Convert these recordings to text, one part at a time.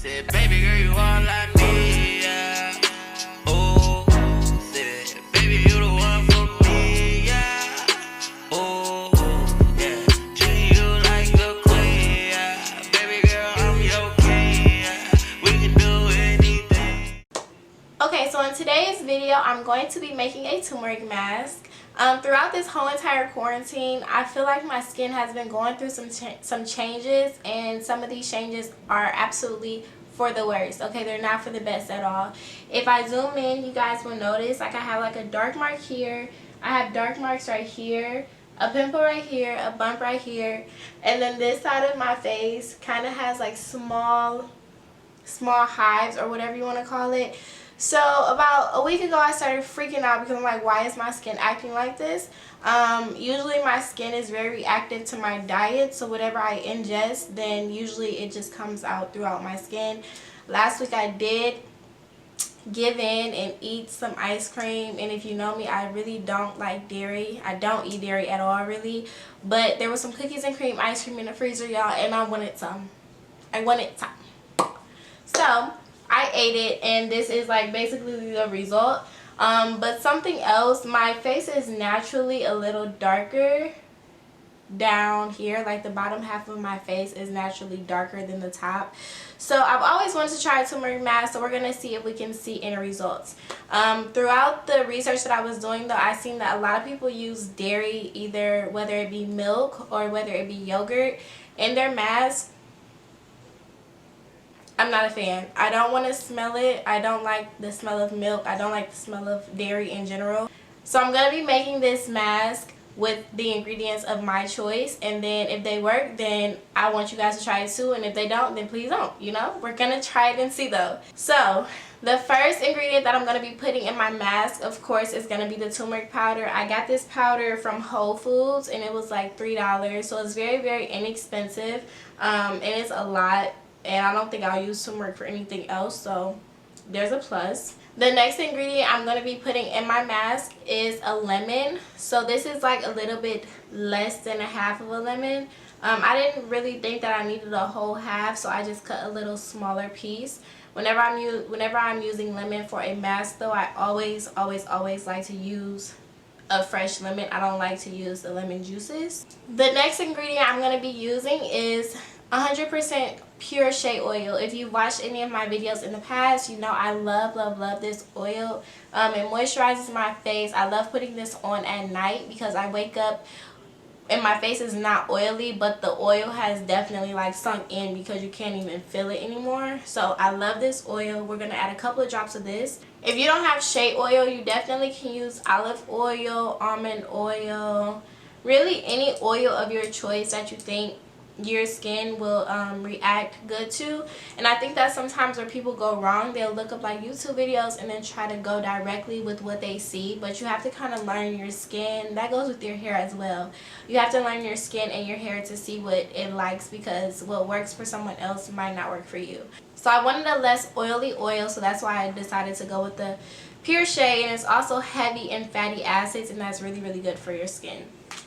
Said, baby girl, you all I need, yeah. Oh, said, baby, you the one for me, yeah. Oh, yeah. Treat you like a queen, yeah. Baby girl, I'm your king, yeah. We can do anything. Okay, so in today's video, I'm going to be making a turmeric mask. Throughout this whole entire quarantine, I feel like my skin has been going through some changes, and some of these changes are absolutely for the worst. Okay, they're not for the best at all. If I zoom in, you guys will notice like I have like a dark mark here, I have dark marks right here, a pimple right here, a bump right here, and then this side of my face kind of has like small hives or whatever you want to call it. So about a week ago I started freaking out because I'm like, why is my skin acting like this? Usually my skin is very reactive to my diet, so whatever I ingest, then usually it just comes out throughout my skin. Last week I did give in and eat some ice cream, and if you know me, I really don't like dairy. I don't eat dairy at all really, but there was some cookies and cream ice cream in the freezer, y'all, and I wanted some. So I ate it, and this is like basically the result. But something else, my face is naturally a little darker down here. Like the bottom half of my face is naturally darker than the top. So I've always wanted to try a turmeric mask, so we're going to see if we can see any results. Throughout the research that I was doing though, I seen that a lot of people use dairy, either whether it be milk or whether it be yogurt, in their mask. I'm not a fan. I don't want to smell it. I don't like the smell of milk. I don't like the smell of dairy in general. So I'm going to be making this mask with the ingredients of my choice, and then if they work, then I want you guys to try it too, and if they don't, then please don't. You know, we're going to try it and see though. So the first ingredient that I'm going to be putting in my mask, of course, is going to be the turmeric powder. I got this powder from Whole Foods, and it was like $3, so it's very, very inexpensive, and it's a lot. And I don't think I'll use turmeric for anything else, so there's a plus. The next ingredient I'm going to be putting in my mask is a lemon. So this is like a little bit less than a half of a lemon. I didn't really think that I needed a whole half, so I just cut a little smaller piece. Whenever I'm using lemon for a mask though, I always like to use a fresh lemon. I don't like to use the lemon juices. The next ingredient I'm going to be using is 100% pure shea oil. If you've watched any of my videos in the past, you know I love this oil. It moisturizes my face. I love putting this on at night because I wake up and my face is not oily, but the oil has definitely like sunk in because you can't even feel it anymore. So I love this oil. We're going to add a couple of drops of this. If you don't have shea oil, you definitely can use olive oil, almond oil, really any oil of your choice that you think your skin will react good to. And I think that's sometimes where people go wrong. They'll look up like YouTube videos and then try to go directly with what they see, but you have to kind of learn your skin. That goes with your hair as well. You have to learn your skin and your hair to see what it likes, because what works for someone else might not work for you. So I wanted a less oily oil, so that's why I decided to go with the pure shea, and it's also heavy in fatty acids, and that's really good for your skin.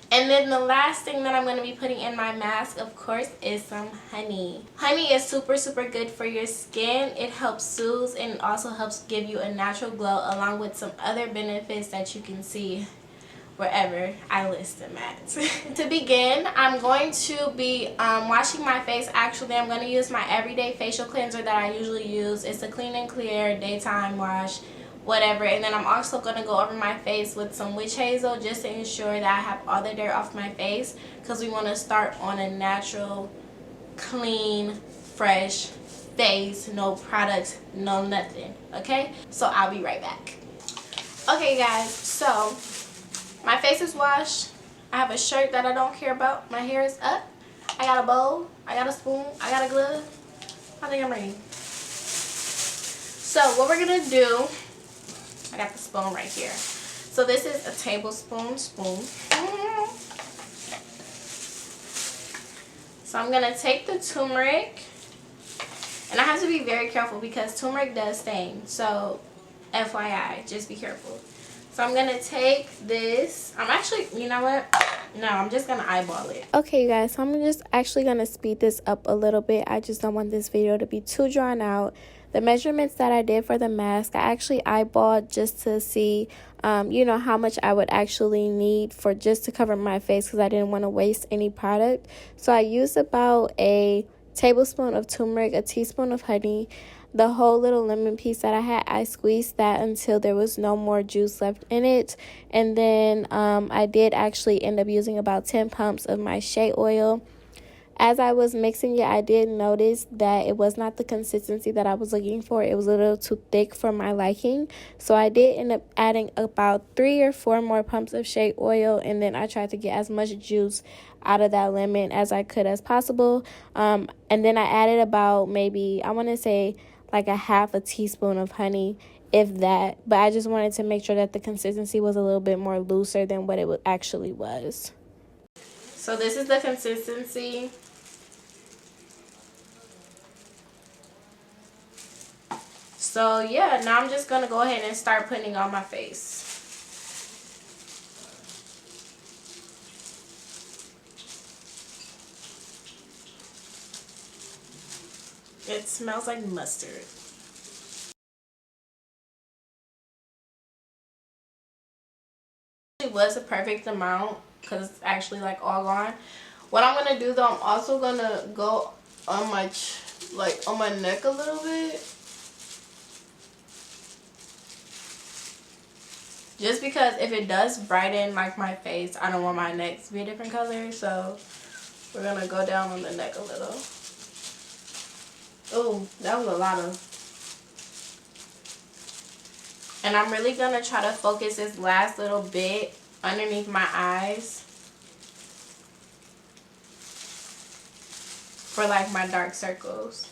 And then the last thing that I'm going to be putting in my mask, of course, is some honey. Honey is super good for your skin. It helps soothe, and it also helps give you a natural glow, along with some other benefits that you can see wherever I list them at. To begin, I'm going to be washing my face. Actually, I'm going to use my everyday facial cleanser that I usually use. It's a clean and clear daytime wash, whatever. And then I'm also going to go over my face with some witch hazel just to ensure that I have all the dirt off my face, because we want to start on a natural, clean, fresh face. No products, no nothing. Okay, so I'll be right back. Okay guys, so my face is washed. I have a shirt that I don't care about. My hair is up. I got a bowl, I got a spoon, I got a glove. I think I'm ready. So what we're gonna do, I got the spoon right here. So this is a tablespoon spoon. So I'm going to take the turmeric, and I have to be very careful because turmeric does stain. So FYI, just be careful. So I'm going to take this. I'm actually, you know what? No, I'm just gonna eyeball it. Okay, you guys, so I'm just actually going to speed this up a little bit. I just don't want this video to be too drawn out. The measurements that I did for the mask, I actually eyeballed just to see, you know, how much I would actually need for just to cover my face because I didn't want to waste any product. So I used about a tablespoon of turmeric, a teaspoon of honey, the whole little lemon piece that I had. I squeezed that until there was no more juice left in it. And then I did actually end up using about 10 pumps of my shea oil. As I was mixing it, I did notice that it was not the consistency that I was looking for. It was a little too thick for my liking. So I did end up adding about 3 or 4 more pumps of shea oil. And then I tried to get as much juice out of that lemon as I could as possible. And then I added about maybe, I want to say, like a half a teaspoon of honey, if that. But I just wanted to make sure that the consistency was a little bit more looser than what it actually was. So this is the consistency. So yeah, now I'm just gonna go ahead and start putting it on my face. It smells like mustard. It was a perfect amount because it's actually like all gone. What I'm gonna do though, I'm also gonna go on my on my neck a little bit. Just because if it does brighten like my face, I don't want my neck to be a different color. So we're gonna go down on the neck a little. Oh, that was a lot of. And I'm really gonna try to focus this last little bit underneath my eyes for like my dark circles.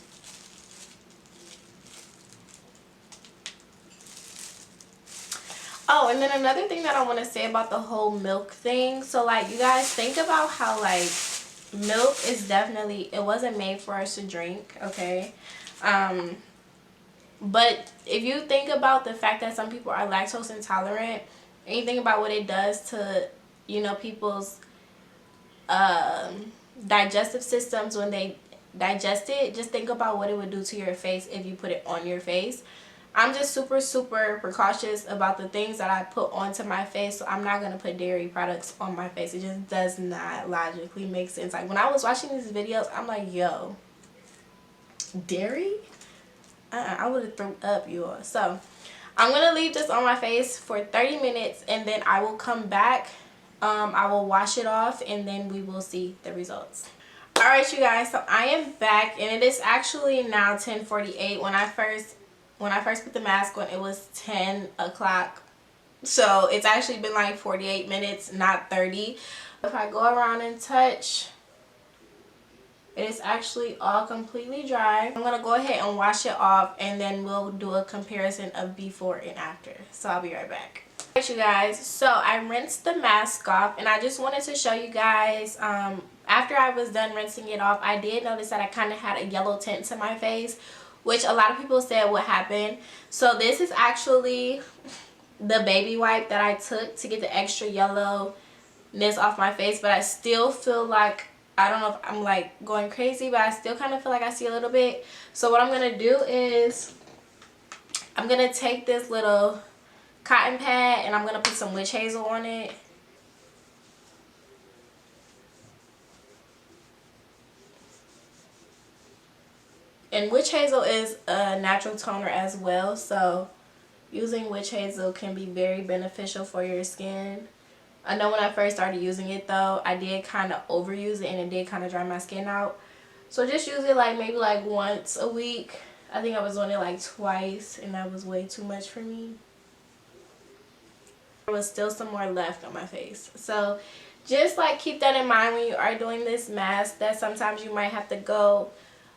Oh, and then another thing that I want to say about the whole milk thing. So like, you guys think about how like milk is definitely, it wasn't made for us to drink, okay? But if you think about the fact that some people are lactose intolerant, and you think about what it does to, you know, people's digestive systems when they digest it, just think about what it would do to your face if you put it on your face. I'm just super precautious about the things that I put onto my face, so I'm not going to put dairy products on my face. It just does not logically make sense. Like, when I was watching these videos, I'm like, yo, dairy? I would have thrown up, you all. So, I'm going to leave this on my face for 30 minutes, and then I will come back. I will wash it off, and then we will see the results. Alright, you guys, so I am back, and it is actually now 10:48. When I first put the mask on, it was 10 o'clock. So it's actually been like 48 minutes, not 30. If I go around and touch, it is actually all completely dry. I'm going to go ahead and wash it off, and then we'll do a comparison of before and after. So I'll be right back. Alright, you guys, so I rinsed the mask off, and I just wanted to show you guys, after I was done rinsing it off, I did notice that I kind of had a yellow tint to my face, which a lot of people said would happen. So this is actually the baby wipe that I took to get the extra yellowness off my face, but I still feel like, I don't know if I'm like going crazy, but I still kind of feel like I see a little bit. So what I'm going to do is I'm going to take this little cotton pad and I'm going to put some witch hazel on it. And witch hazel is a natural toner as well, so using witch hazel can be very beneficial for your skin. I know when I first started using it though, I did kind of overuse it and it did kind of dry my skin out. So just use it like maybe like once a week. I think I was doing it like twice and that was way too much for me. There was still some more left on my face. So just like keep that in mind when you are doing this mask, that sometimes you might have to go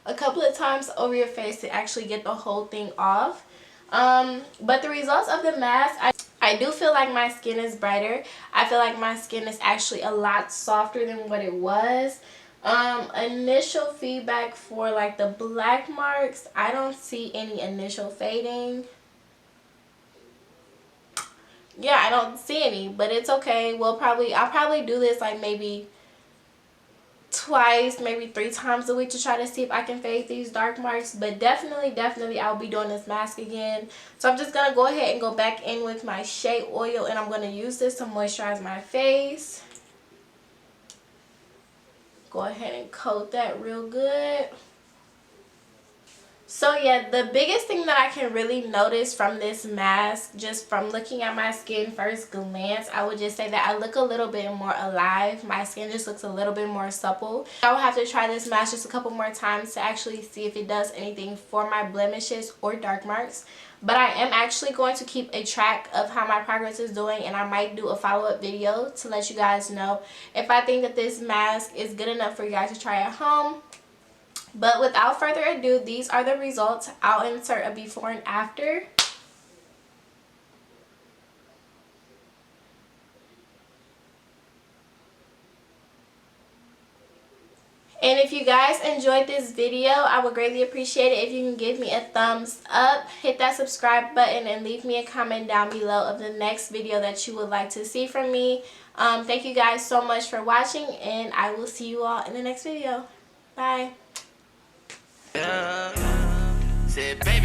a couple of times over your face to actually get the whole thing off. But the results of the mask, I do feel like my skin is brighter. I feel like my skin is actually a lot softer than what it was. Initial feedback for like the black marks, I don't see any initial fading. yeah, I don't see any, but it's okay. I'll probably do this like maybe twice, maybe 3 times a week to try to see if I can fade these dark marks. But definitely I'll be doing this mask again. So I'm just gonna go ahead and go back in with my shea oil, and I'm gonna use this to moisturize my face. Go ahead and coat that real good. So yeah, the biggest thing that I can really notice from this mask, just from looking at my skin first glance, I would just say that I look a little bit more alive. My skin just looks a little bit more supple. I will have to try this mask just a couple more times to actually see if it does anything for my blemishes or dark marks. But I am actually going to keep a track of how my progress is doing, and I might do a follow-up video to let you guys know if I think that this mask is good enough for you guys to try at home. But without further ado, these are the results. I'll insert a before and after. And if you guys enjoyed this video, I would greatly appreciate it if you can give me a thumbs up, hit that subscribe button, and leave me a comment down below of the next video that you would like to see from me. Thank you guys so much for watching, and I will see you all in the next video. Bye. Said, baby.